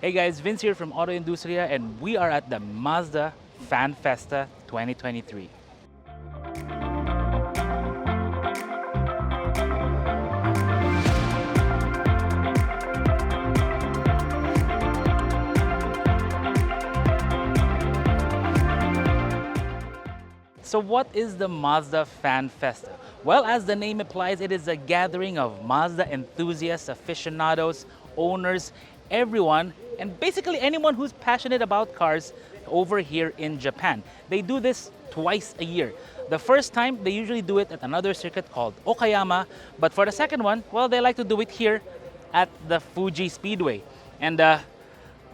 Hey guys, Vince here from AutoIndustriya and we are at the Mazda Fan Festa 2023. So what is the Mazda Fan Festa? Well, as the name implies, it is a gathering of Mazda enthusiasts, aficionados, owners, everyone, and basically anyone who's passionate about cars over here in Japan. They do this twice a year. The first time, they usually do it at another circuit called Okayama, but for the second one, well, they like to do it here at the Fuji Speedway. And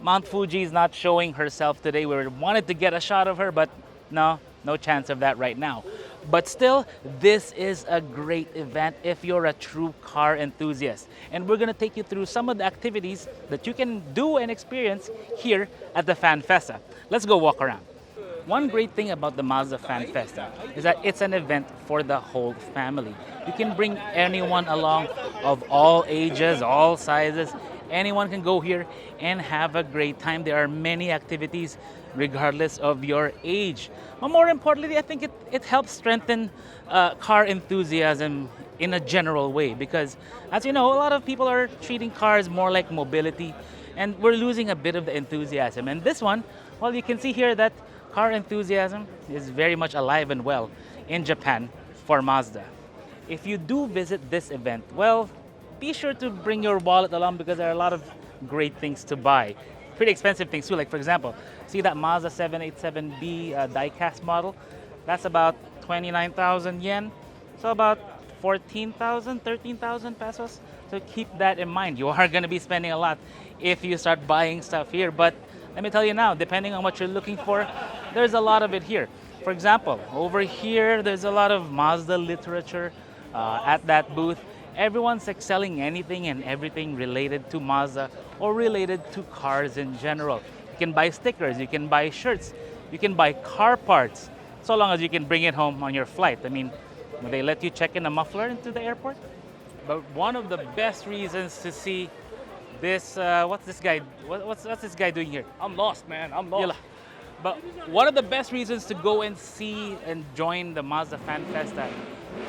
Mount Fuji is not showing herself today. We wanted to get a shot of her, but no chance of that right now. But still, this is a great event if you're a true car enthusiast. And we're gonna take you through some of the activities that you can do and experience here at the Fan Festa. Let's go walk around. One great thing about the Mazda Fan Festa is that it's an event for the whole family. You can bring anyone along of all ages, all sizes. Anyone can go here and have a great time. There are many activities regardless of your age. But more importantly, I think it helps strengthen car enthusiasm in a general way because, as you know, a lot of people are treating cars more like mobility and we're losing a bit of the enthusiasm. And this one, well, you can see here that car enthusiasm is very much alive and well in Japan for Mazda. If you do visit this event, well, be sure to bring your wallet along because there are a lot of great things to buy. Pretty expensive things too, like for example, see that Mazda 787B die-cast model? That's about 29,000 yen, so about 14,000, 13,000 pesos. So keep that in mind. You are gonna be spending a lot if you start buying stuff here, but let me tell you now, depending on what you're looking for, there's a lot of it here. For example, over here, there's a lot of Mazda literature at that booth. Everyone's excelling anything and everything related to Mazda or related to cars in general. You can buy stickers, you can buy shirts, you can buy car parts, so long as you can bring it home on your flight. I mean, will they let you check in a muffler into the airport? But one of the best reasons to see this, what's this guy doing here? I'm lost, man. I'm lost. Yeah. But one of the best reasons to go and see and join the Mazda Fan Festa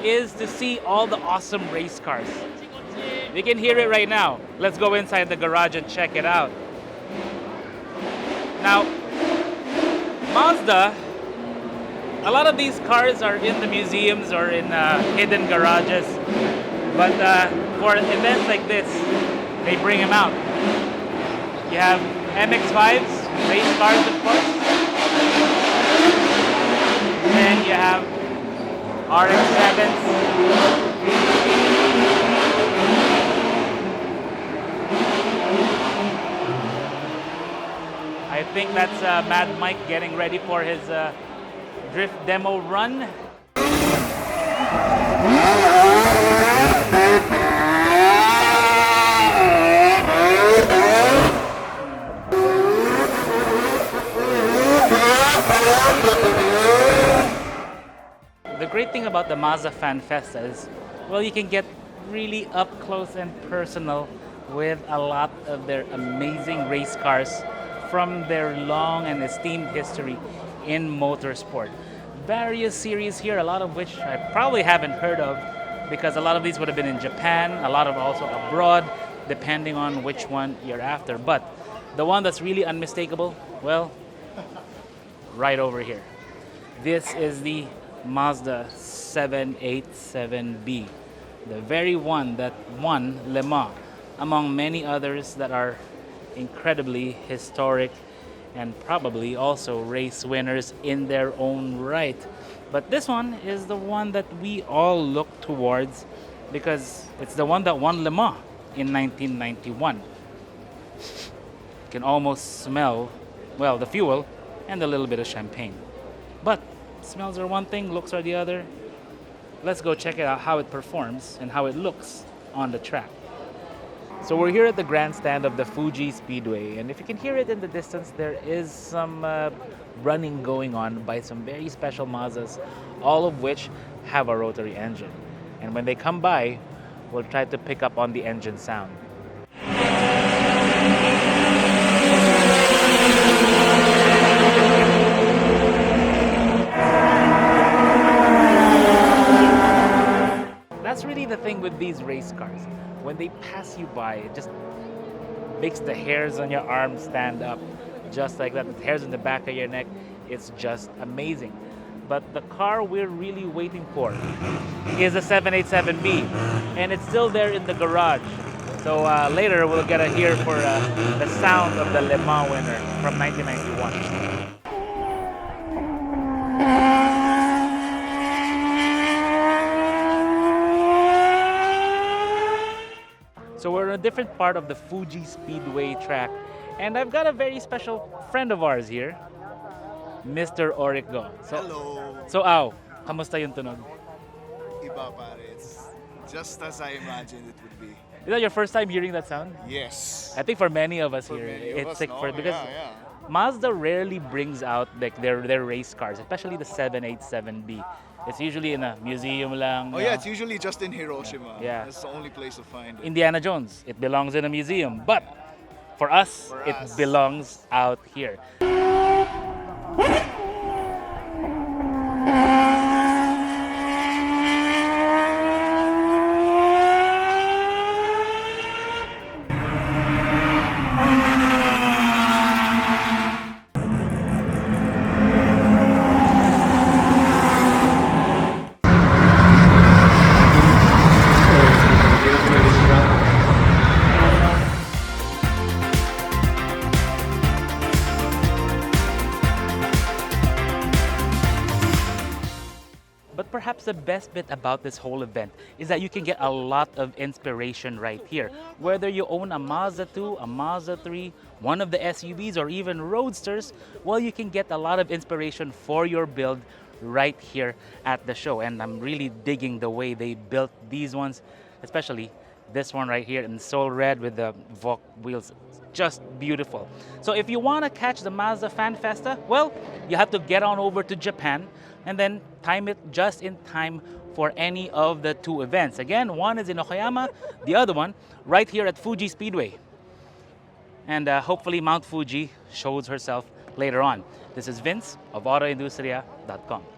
is to see all the awesome race cars. You can hear it right now. Let's go inside the garage and check it out. Now, Mazda, a lot of these cars are in the museums or in hidden garages. But for events like this, they bring them out. You have MX-5s, race cars of course. Then you have RX-7s. I think that's Mad Mike getting ready for his drift demo run. The great thing about the Mazda Fan Festa is, well, you can get really up close and personal with a lot of their amazing race cars from their long and esteemed history in motorsport. Various series here, a lot of which I probably haven't heard of because a lot of these would have been in Japan, a lot of also abroad, depending on which one you're after. But the one that's really unmistakable, well, right over here. This is the Mazda 787B, the very one that won Le Mans, among many others that are incredibly historic and probably also race winners in their own right. But this one is the one that we all look towards because it's the one that won Le Mans in 1991. You can almost smell, well, the fuel and a little bit of champagne. But smells are one thing, looks are the other. Let's go check it out how it performs and how it looks on the track. So we're here at the grandstand of the Fuji Speedway, and if you can hear it in the distance, there is some running going on by some very special Mazdas, all of which have a rotary engine. And when they come by, we'll try to pick up on the engine sound. that's really the thing with these race cars. When they pass you by, it just makes the hairs on your arm stand up just like that. The hairs on the back of your neck, it's just amazing. But the car we're really waiting for is a 787B, and it's still there in the garage. So later we'll get to hear for the sound of the Le Mans winner from 1991. So we're in a different part of the Fuji Speedway track, and I've got a very special friend of ours here, Mr. Oric Go. Hello. So, Aw, kamusta yung tunog? Iba pare. It's just as I imagined it would be. Is that your first time hearing that sound? Yes. I think for many of us For here, many of it's us, like no? because Yeah. Mazda rarely brings out like their race cars, especially the 787B. It's usually in a museum lang. Oh yeah, it's usually just in Hiroshima. Yeah. That's the only place to find it. Indiana Jones, it belongs in a museum. But for us, For it us. belongs out here. But perhaps the best bit about this whole event is that you can get a lot of inspiration right here. Whether you own a Mazda 2, a Mazda 3, one of the SUVs, or even roadsters, well, you can get a lot of inspiration for your build right here at the show. And I'm really digging the way they built these ones, especially this one right here in Soul Red with the Vogue wheels. Just beautiful. So if you want to catch the Mazda Fan Festa, well, you have to get on over to Japan and then time it just in time for any of the two events. Again, one is in Okayama, the other one right here at Fuji Speedway. And hopefully Mount Fuji shows herself later on. This is Vince of AutoIndustriya.com.